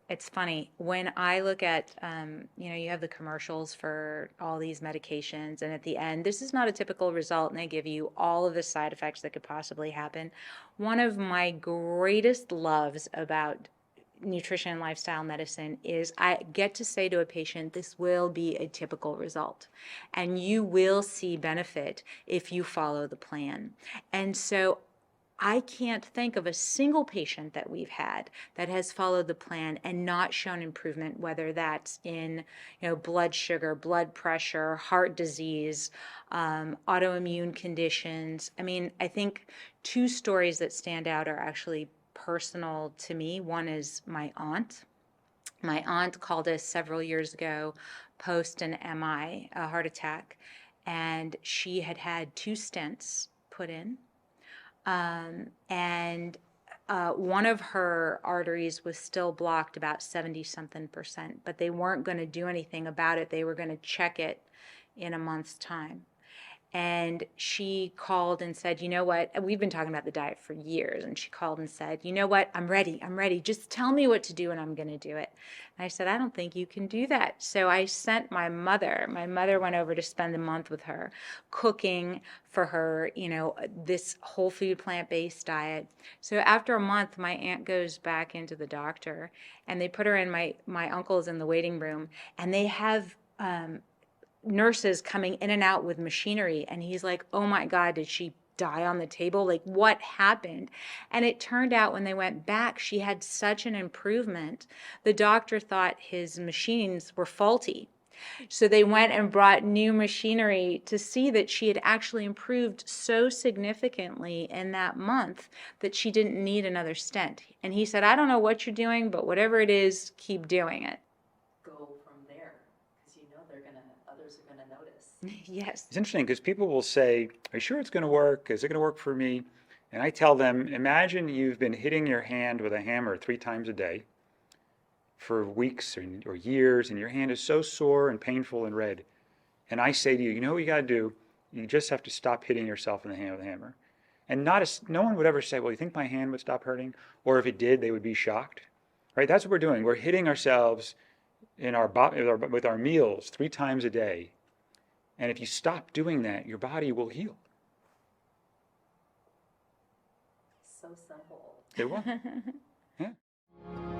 It's funny. When I look at, you have the commercials for all these medications, and at the end, this is not a typical result, and they give you all of the side effects that could possibly happen. One of my greatest loves about nutrition and lifestyle medicine is I get to say to a patient, this will be a typical result, and you will see benefit if you follow the plan. And so I can't think of a single patient that we've had that has followed the plan and not shown improvement, whether that's in, blood sugar, blood pressure, heart disease, autoimmune conditions. I mean, I think two stories that stand out are actually personal to me. One is my aunt. My aunt called us several years ago post an MI, a heart attack, and she had had two stents put in, and one of her arteries was still blocked about 70 something percent, but they weren't going to do anything about it. They were going to check it in a month's time. And she called and said, you know what? We've been talking about the diet for years. And she called and said, you know what? I'm ready. I'm ready. Just tell me what to do and I'm going to do it. And I said, I don't think you can do that. So I sent my mother. My mother went over to spend a month with her, cooking for her, this whole food plant-based diet. So after a month, my aunt goes back into the doctor and they put her in, my uncle's in the waiting room, and they have nurses coming in and out with machinery, and he's like, oh my God, did she die on the table? Like, what happened? And it turned out when they went back, she had such an improvement. The doctor thought his machines were faulty. So they went and brought new machinery to see that she had actually improved so significantly in that month that she didn't need another stent. And he said, I don't know what you're doing, but whatever it is, keep doing it. Go from there, because others are gonna notice. Yes. It's interesting because people will say, are you sure it's going to work? Is it going to work for me? And I tell them, imagine you've been hitting your hand with a hammer 3 times a day for weeks or years, and your hand is so sore and painful and red. And I say to you, you know what you got to do? You just have to stop hitting yourself in the hand with a hammer. And no one would ever say, well, you think my hand would stop hurting? Or if it did, they would be shocked. Right? That's what we're doing. We're hitting ourselves with our meals 3 times a day. And if you stop doing that, your body will heal. So simple. It will. Yeah.